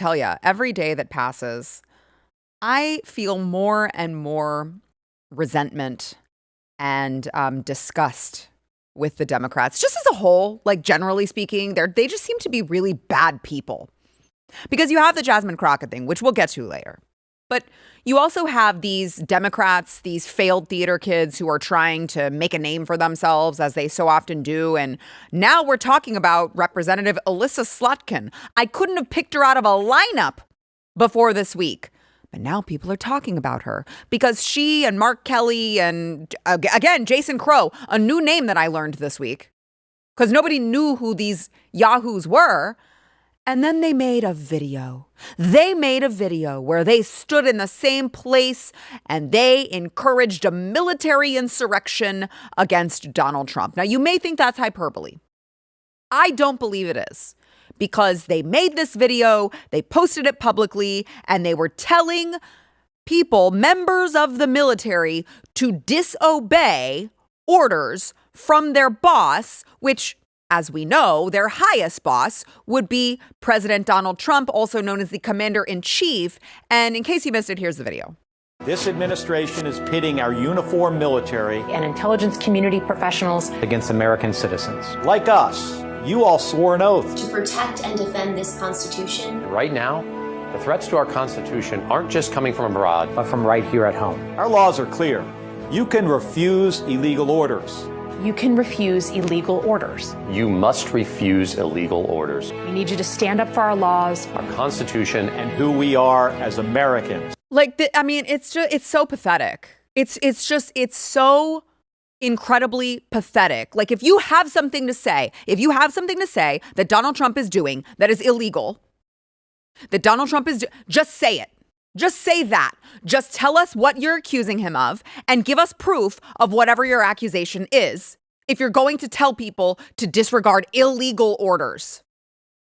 tell you, every day that passes, I feel more and more resentment and disgust with the Democrats, just as a whole. Like, generally speaking, they just seem to be really bad people. Because you have the Jasmine Crockett thing, which we'll get to later. But you also have these Democrats, these failed theater kids who are trying to make a name for themselves, as they so often do. And now we're talking about Representative Alyssa Slotkin. I couldn't have picked her out of a lineup before this week. But now people are talking about her because she and Mark Kelly and, again, Jason Crow, a new name that I learned this week, because nobody knew who these yahoos were. And then they made a video. They made a video where they stood in the same place and they encouraged a military insurrection against Donald Trump. Now, you may think that's hyperbole. I don't believe it is, because they made this video, they posted it publicly, and they were telling people, members of the military, to disobey orders from their boss, which, as we know, their highest boss would be President Donald Trump, also known as the commander-in-chief. And in case you missed it, here's the video. This administration is pitting our uniformed military and intelligence community professionals against American citizens. Like us, you all swore an oath to protect and defend this Constitution. Right now, the threats to our Constitution aren't just coming from abroad, but from right here at home. Our laws are clear. You can refuse illegal orders. You can refuse illegal orders. You must refuse illegal orders. We need you to stand up for our laws, our Constitution, and who we are as Americans. It's so pathetic. It's so incredibly pathetic. Like, if you have something to say that Donald Trump is doing that is illegal, that Donald Trump is just say it. Just say that. Just tell us what you're accusing him of and give us proof of whatever your accusation is if you're going to tell people to disregard illegal orders.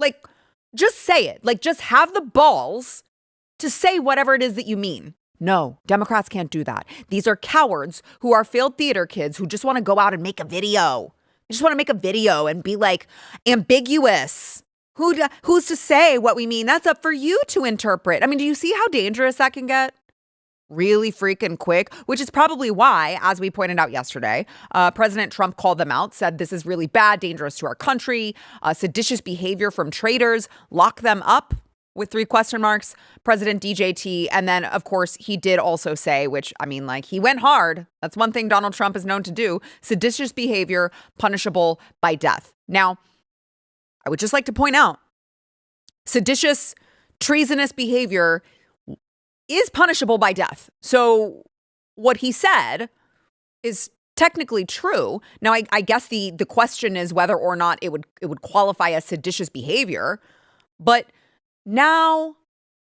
Like, just say it. Like, just have the balls to say whatever it is that you mean. No, Democrats can't do that. These are cowards who are failed theater kids who just want to go out and make a video. They just want to make a video and be like ambiguous. Who's to say what we mean? That's up for you to interpret. I mean, do you see how dangerous that can get? Really freaking quick, which is probably why, as we pointed out yesterday, President Trump called them out, said this is really bad, dangerous to our country, seditious behavior from traitors, lock them up with 3 question marks, President DJT. And then, of course, he did also say, which, I mean, like, he went hard. That's one thing Donald Trump is known to do. Seditious behavior punishable by death. Now, I would just like to point out, seditious, treasonous behavior is punishable by death. So what he said is technically true. Now, I guess the question is whether or not it would qualify as seditious behavior. But now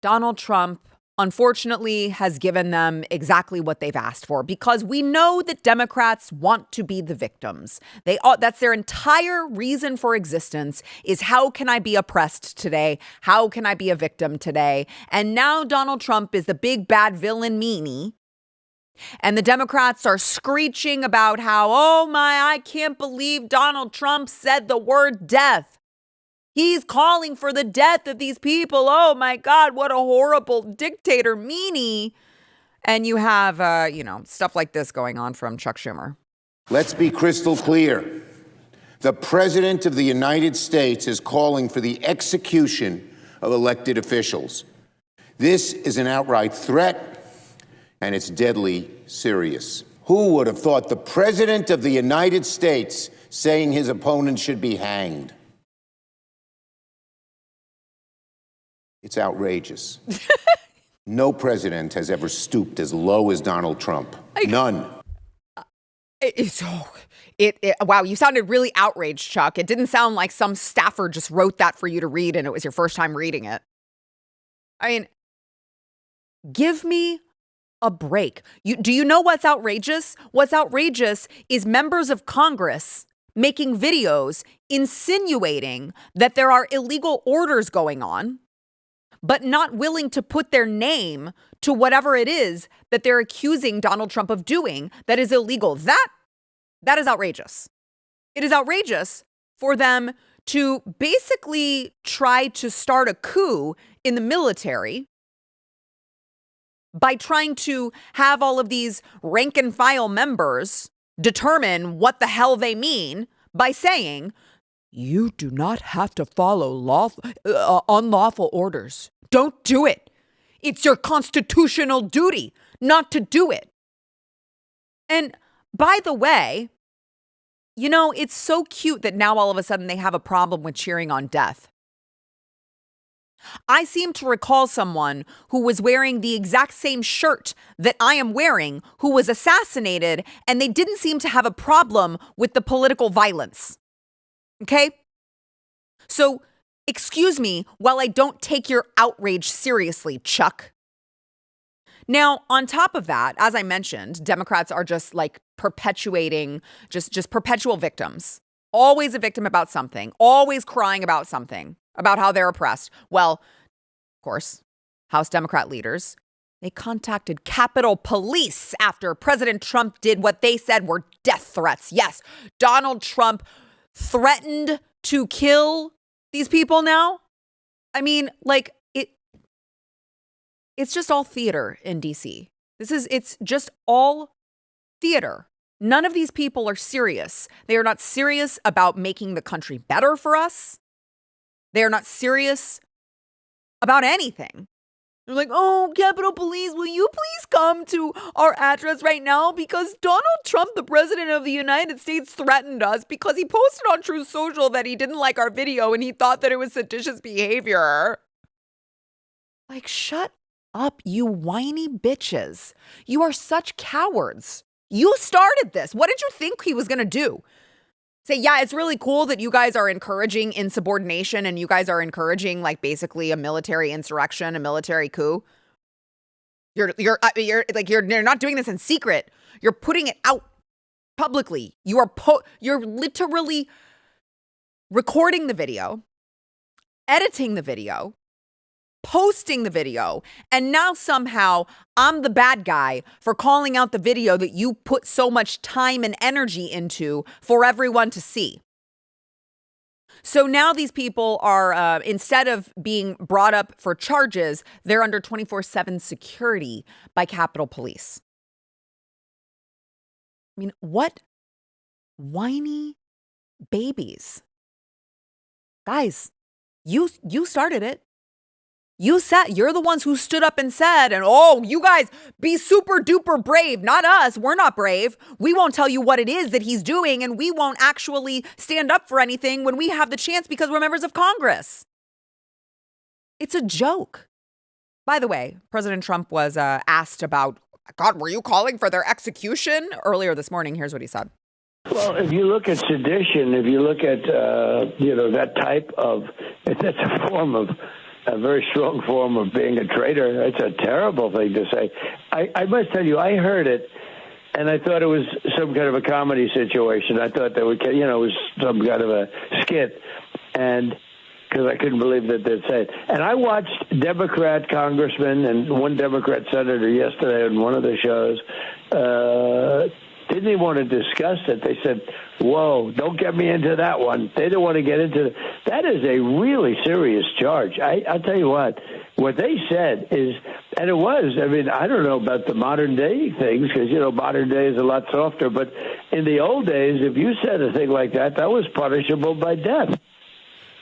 Donald Trump, unfortunately, has given them exactly what they've asked for, because we know that Democrats want to be the victims. That's their entire reason for existence, is how can I be oppressed today? How can I be a victim today? And now Donald Trump is the big bad villain meanie. And the Democrats are screeching about how, oh my, I can't believe Donald Trump said the word death. He's calling for the death of these people. Oh, my God, what a horrible dictator meanie. And you have, stuff like this going on from Chuck Schumer. Let's be crystal clear. The President of the United States is calling for the execution of elected officials. This is an outright threat, and it's deadly serious. Who would have thought the President of the United States saying his opponent should be hanged? It's outrageous. No president has ever stooped as low as Donald Trump. None. Wow, you sounded really outraged, Chuck. It didn't sound like some staffer just wrote that for you to read and it was your first time reading it. I mean, give me a break. Do you know what's outrageous? What's outrageous is members of Congress making videos insinuating that there are illegal orders going on, but not willing to put their name to whatever it is that they're accusing Donald Trump of doing that is illegal. That is outrageous. It is outrageous for them to basically try to start a coup in the military by trying to have all of these rank and file members determine what the hell they mean by saying, you do not have to follow unlawful orders. Don't do it. It's your constitutional duty not to do it. And by the way, you know, it's so cute that now all of a sudden they have a problem with cheering on death. I seem to recall someone who was wearing the exact same shirt that I am wearing, who was assassinated, and they didn't seem to have a problem with the political violence. Okay? So, excuse me while I don't take your outrage seriously, Chuck. Now, on top of that, as I mentioned, Democrats are just like perpetuating, just perpetual victims. Always a victim about something, always crying about something, about how they're oppressed. Well, of course, House Democrat leaders, they contacted Capitol Police after President Trump did what they said were death threats. Yes, Donald Trump threatened to kill these people now. I mean, like, it's just all theater in DC. It's just all theater. None of these people are serious. They are not serious about making the country better for us. They are not serious about anything. They're like, oh, Capitol Police, will you please come to our address right now? Because Donald Trump, the president of the United States, threatened us because he posted on Truth Social that he didn't like our video and he thought that it was seditious behavior. Like, shut up, you whiny bitches. You are such cowards. You started this. What did you think he was going to do? Say, yeah, it's really cool that you guys are encouraging insubordination and you guys are encouraging like basically a military insurrection, a military coup. You're not doing this in secret. You're putting it out publicly. You're literally recording the video, editing the video, posting the video, and now somehow I'm the bad guy for calling out the video that you put so much time and energy into for everyone to see. So now these people are, instead of being brought up for charges, they're under 24/7 security by Capitol Police. I mean, what whiny babies. Guys, you started it. You're the ones who stood up and said, and oh, you guys be super duper brave. Not us. We're not brave. We won't tell you what it is that he's doing, and we won't actually stand up for anything when we have the chance because we're members of Congress. It's a joke. By the way, President Trump was asked about, God, were you calling for their execution? Earlier this morning, here's what he said. Well, if you look at sedition, if you look at, that type of, that's a very strong form of being a traitor. It's a terrible thing to say. I must tell you, I heard it, and I thought it was some kind of a comedy situation. I thought that it was some kind of a skit, and because I couldn't believe that they'd say it. And I watched Democrat congressmen and one Democrat senator yesterday on one of the shows. Didn't even want to discuss it. They said, whoa, don't get me into that one. They don't want to get into it. That is a really serious charge. I'll tell you what they said is, and it was, I mean, I don't know about the modern day things because, modern day is a lot softer. But in the old days, if you said a thing like that, that was punishable by death.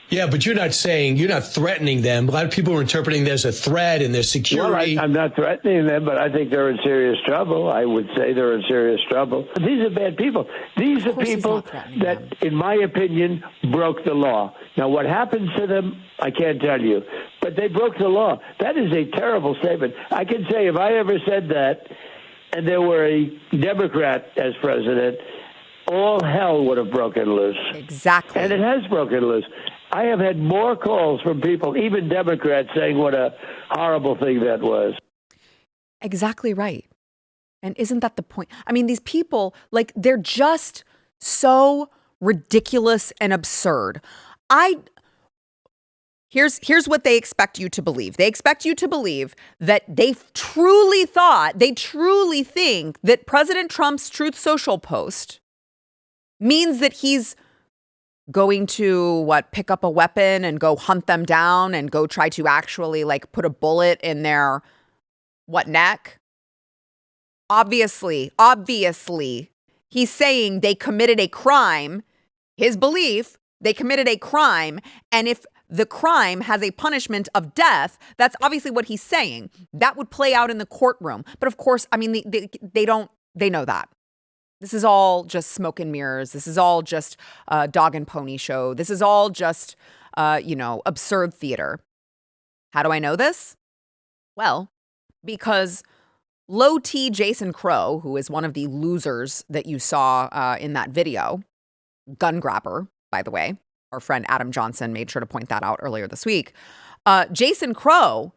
Yeah, but you're not threatening them. A lot of people are interpreting there's a threat and there's security. Well, I'm not threatening them, but I think they're in serious trouble. I would say they're in serious trouble. These are bad people. These are people that, in my opinion, broke the law. Now, what happens to them, I can't tell you. But they broke the law. That is a terrible statement. I can say if I ever said that and there were a Democrat as president, all hell would have broken loose. Exactly. And it has broken loose. I have had more calls from people, even Democrats, saying what a horrible thing that was. Exactly right. And isn't that the point? I mean, these people, like, they're just so ridiculous and absurd. Here's what they expect you to believe. They expect you to believe that they truly think that President Trump's Truth Social post means that he's going to pick up a weapon and go hunt them down and go try to actually like put a bullet in their neck? Obviously, he's saying they committed a crime. His belief, they committed a crime. And if the crime has a punishment of death, that's obviously what he's saying. That would play out in the courtroom. But of course, I mean, they know that. This is all just smoke and mirrors. This is all just a dog and pony show. This is all just, absurd theater. How do I know this? Well, because low T Jason Crow, who is one of the losers that you saw in that video, gun grabber, by the way, our friend Adam Johnson made sure to point that out earlier this week. Jason Crow,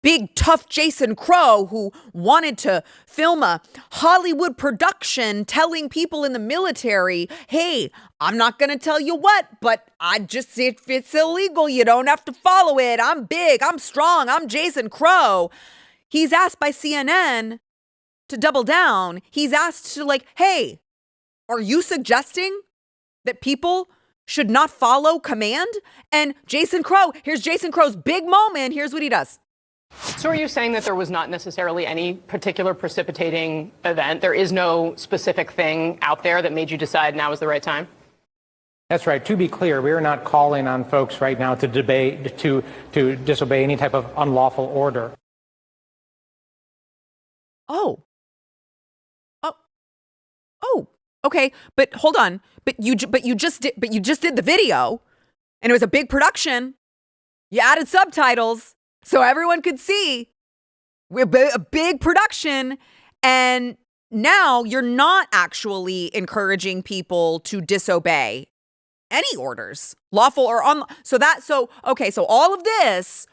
big tough Jason Crow, who wanted to film a Hollywood production telling people in the military, hey, I'm not going to tell you what, but if it's illegal, you don't have to follow it. I'm big, I'm strong, I'm Jason Crow. He's asked by CNN to double down. He's asked to hey, are you suggesting that people should not follow command? And Jason Crow, here's Jason Crow's big moment. Here's what he does. So are you saying that there was not necessarily any particular precipitating event? There is no specific thing out there that made you decide now is the right time? That's right. To be clear, we are not calling on folks right now to disobey any type of unlawful order. Okay, but hold on. But you just did the video, and it was a big production. You added subtitles so everyone could see. A big production, and now you're not actually encouraging people to disobey any orders, lawful or unlawful. So all of this,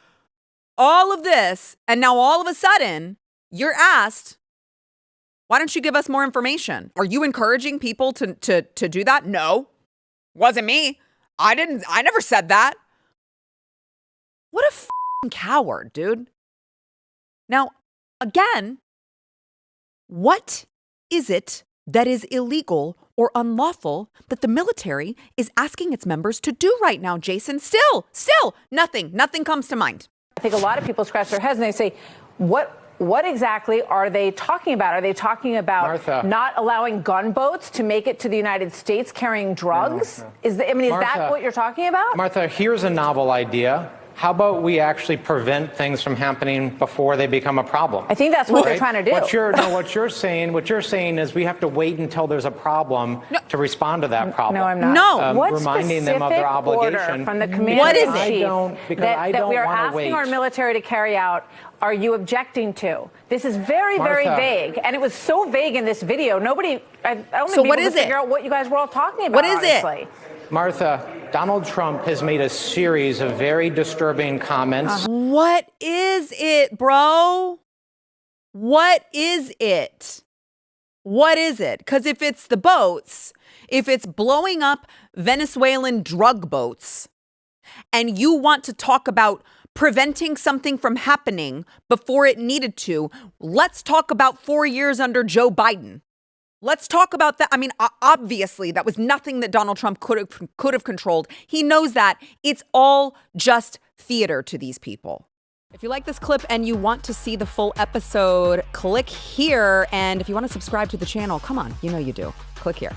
and now all of a sudden you're asked, why don't you give us more information? Are you encouraging people to do that? No, wasn't me. I never said that. What a f***ing coward, dude. Now, again, what is it that is illegal or unlawful that the military is asking its members to do right now, Jason? Still, nothing comes to mind. I think a lot of people scratch their heads and they say, what exactly are they talking about? Are they talking about Martha, not allowing gunboats to make it to the United States carrying drugs? No. Is that what you're talking about? Martha, here's a novel idea. How about we actually prevent things from happening before they become a problem? I think that's what they're trying to do. What you're saying is we have to wait until there's a problem to respond to that problem. No, I'm not. No. What reminding them of their obligation. Order from the commander-in-chief that we are asking wait. our military to carry out are you objecting to? This is very, very vague. And it was so vague in this video. I don't think people can figure out what you guys were all talking about, honestly. Martha, Donald Trump has made a series of very disturbing comments. What is it, bro? What is it? Because if it's the boats, if it's blowing up Venezuelan drug boats, and you want to talk about preventing something from happening before it needed to, let's talk about 4 years under Joe Biden. Let's talk about that. I mean, obviously, that was nothing that Donald Trump could have controlled. He knows that. It's all just theater to these people. If you like this clip and you want to see the full episode, click here. And if you want to subscribe to the channel, come on, you know you do. Click here.